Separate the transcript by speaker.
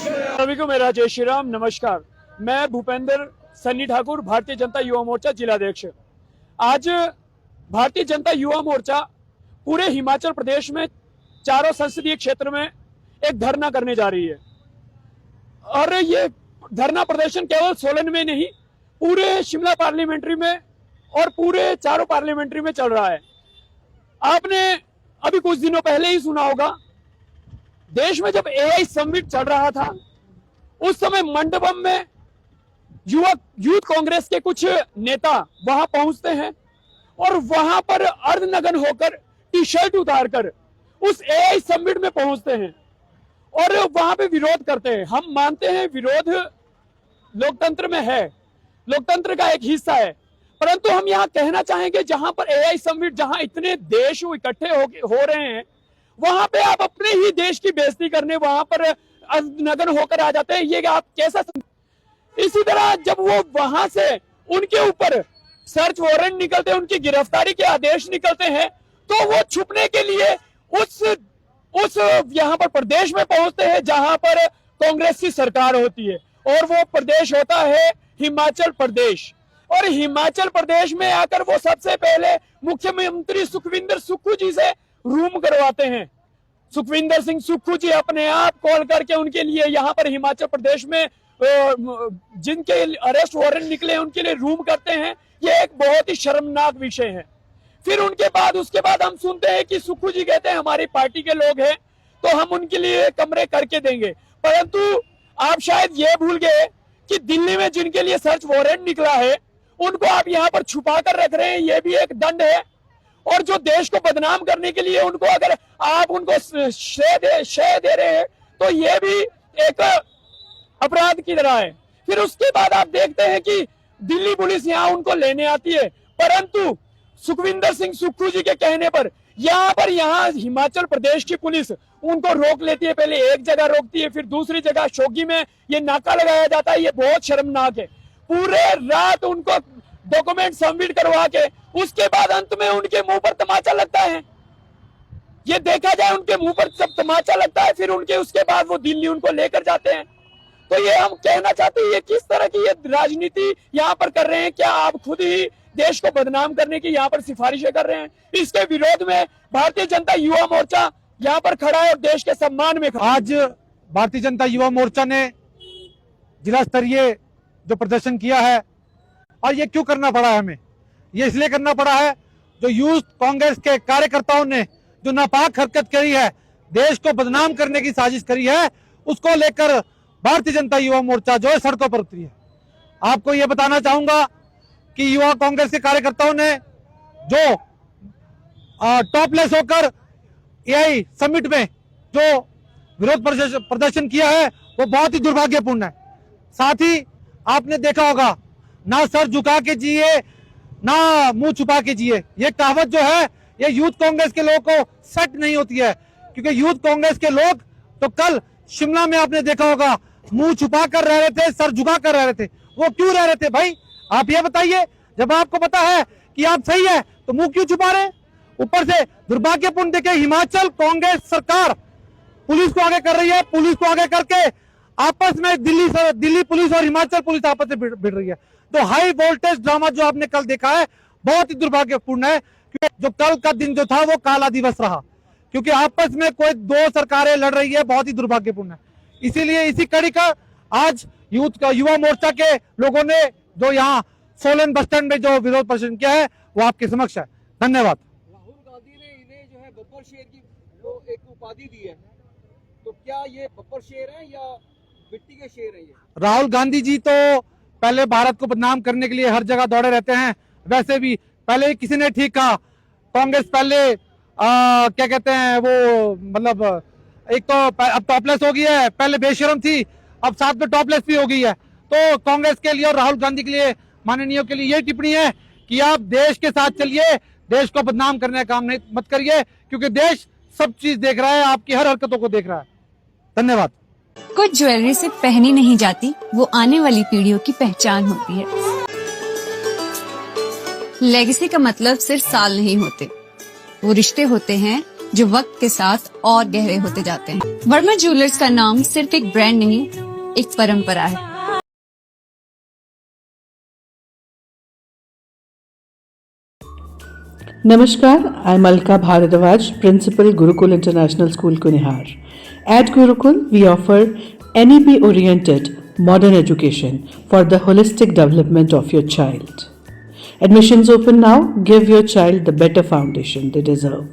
Speaker 1: सभी को मेरा जय श्री राम, नमस्कार। मैं भूपेंद्र सन्नी ठाकुर, भारतीय जनता युवा मोर्चा जिलाध्यक्ष। आज भारतीय जनता युवा मोर्चा पूरे हिमाचल प्रदेश में चारों संसदीय क्षेत्र में एक धरना करने जा रही है और ये धरना प्रदर्शन केवल सोलन में नहीं, पूरे शिमला पार्लियामेंट्री में और पूरे चारों पार्लियामेंट्री में चल रहा है। आपने अभी कुछ दिनों पहले ही सुना होगा, देश में जब एआई समिट चल रहा था उस समय मंडपम में यूथ कांग्रेस के कुछ नेता वहां पहुंचते हैं और वहां पर अर्धनग्न होकर टी शर्ट उतारकर उस एआई समिट में पहुंचते हैं और वहां पे विरोध करते हैं। हम मानते हैं विरोध लोकतंत्र में है, लोकतंत्र का एक हिस्सा है, परंतु हम यहाँ कहना चाहेंगे जहां पर एआई समिट, जहां इतने देश इकट्ठे हो रहे हैं, वहां पे आप अपने ही देश की बेइज्जती करने वहां पर नग्न होकर आ जाते हैं। ये आप कैसा इसी तरह जब वो वहां से उनके ऊपर सर्च वारंट निकलते हैं, उनकी गिरफ्तारी के आदेश निकलते हैं, तो वो छुपने के लिए उस यहाँ पर प्रदेश में पहुंचते हैं जहां पर कांग्रेस की सरकार होती है और वो प्रदेश होता है हिमाचल प्रदेश। और हिमाचल प्रदेश में आकर वो सबसे पहले मुख्यमंत्री सुखविंदर सुक्खू जी से रूम करवाते हैं। सुखविंदर सिंह सुक्खू जी अपने आप कॉल करके उनके लिए यहाँ पर हिमाचल प्रदेश में जिनके अरेस्ट वारंट निकले उनके लिए रूम करते हैं। ये एक बहुत ही शर्मनाक विषय है। फिर उसके बाद हम सुनते हैं कि सुक्खू जी कहते हैं हमारी पार्टी के लोग हैं तो हम उनके लिए कमरे करके देंगे, परंतु आप शायद ये भूल गए कि दिल्ली में जिनके लिए सर्च वारंट निकला है उनको आप यहाँ पर छुपा कर रख रहे हैं, ये भी एक दंड है। और जो देश को बदनाम करने के लिए उनको अगर आप उनको श्रेय दे रहे हैं तो ये भी एक अपराध की तरह है। फिर उसके बाद आप देखते हैं कि दिल्ली पुलिस यहाँ उनको लेने आती है, परंतु सुखविंदर सिंह सुक्खू जी के कहने पर यहाँ हिमाचल प्रदेश की पुलिस उनको रोक लेती है। पहले एक जगह रोकती है, फिर दूसरी जगह शोगी में ये नाका लगाया जाता है। ये बहुत शर्मनाक है। पूरे रात उनको डॉक्यूमेंट सबमिट करवा के उसके बाद अंत में उनके मुंह पर तमाचा लगता है। ये देखा जाए, उनके मुंह पर जब तमाचा लगता है फिर उसके बाद वो दिल्ली उनको लेकर जाते हैं। तो ये हम कहना चाहते हैं, ये किस तरह की ये राजनीति यहाँ पर कर रहे हैं? क्या आप खुद ही देश को बदनाम करने की यहाँ पर सिफारिशें कर रहे हैं? इसके विरोध में भारतीय जनता युवा मोर्चा यहाँ पर खड़ा है और देश के सम्मान में खड़ा।
Speaker 2: आज भारतीय जनता युवा मोर्चा ने जिला स्तरीय जो प्रदर्शन किया है, और ये क्यों करना पड़ा है हमें? ये इसलिए करना पड़ा है, जो यूथ कांग्रेस के कार्यकर्ताओं ने जो नापाक हरकत करी है, देश को बदनाम करने की साजिश करी है, उसको लेकर भारतीय जनता युवा मोर्चा जो है सड़कों पर उतरी है। आपको ये बताना चाहूंगा कि युवा कांग्रेस के कार्यकर्ताओं ने जो टॉपलेस होकर एआई समिट में जो विरोध प्रदर्शन किया है वो बहुत ही दुर्भाग्यपूर्ण है। साथ ही आपने देखा होगा, ना सर झुका के जिए ना मुंह छुपा के जिए, ये कहावत जो है ये यूथ कांग्रेस के लोगों को सेट नहीं होती है, क्योंकि यूथ कांग्रेस के लोग तो कल शिमला में आपने देखा होगा मुंह छुपा कर रह रहे थे, सर झुका कर रह रहे थे। वो क्यों रह रहे थे भाई? आप ये बताइए। जब आपको पता है कि आप सही है तो मुंह क्यों छुपा रहे? ऊपर से दुर्भाग्यपूर्ण देखे, हिमाचल कांग्रेस सरकार पुलिस को आगे कर रही है, पुलिस को आगे करके आपस में दिल्ली पुलिस और हिमाचल पुलिस आपस में भिड़ रही है। तो हाई वोल्टेज ड्रामा जो आपने कल देखा है बहुत ही दुर्भाग्यपूर्ण है, क्योंकि जो कल का दिन जो था वो काला दिवस रहा, क्योंकि आपस में कोई दो सरकारें लड़ रही है, बहुत ही दुर्भाग्यपूर्ण है। इसीलिए इसी कड़ी का आज युवा मोर्चा के लोगों ने जो यहाँ सोलन बस स्टैंड में जो विरोध प्रदर्शन किया है वो आपके समक्ष है। धन्यवाद।
Speaker 3: राहुल गांधी ने इन्हें जो है बब्बर शेर की एक उपाधि दी है, तो क्या ये बब्बर शेर है या मिट्टी के शेर है? ये
Speaker 2: राहुल गांधी जी तो पहले भारत को बदनाम करने के लिए हर जगह दौड़े रहते हैं। वैसे भी पहले किसी ने ठीक कहा, कांग्रेस पहले क्या कहते हैं वो, मतलब एक तो अब टॉपलेस हो गई है, पहले बेशरम थी, अब साथ में टॉपलेस भी हो गई है। तो कांग्रेस के लिए और राहुल गांधी के लिए, माननीयों के लिए ये टिप्पणी है कि आप देश के साथ चलिए, देश को बदनाम करने का काम नहीं मत करिए, क्योंकि देश सब चीज देख रहा है, आपकी हर हरकतों को देख रहा है। धन्यवाद।
Speaker 4: कुछ ज्वेलरी सिर्फ पहनी नहीं जाती, वो आने वाली पीढ़ियों की पहचान होती है। लेगेसी का मतलब सिर्फ साल नहीं होते, वो रिश्ते होते हैं जो वक्त के साथ और गहरे होते जाते हैं। वर्मा ज्वेलर्स का नाम सिर्फ एक ब्रांड नहीं, एक परंपरा है।
Speaker 5: Namaskar, I'm Alka Bharadwaj, Principal Gurukul International School, Kunihar. At Gurukul, we offer NEP-oriented modern education for the holistic development of your child. Admissions open now. Give your child the better foundation they deserve.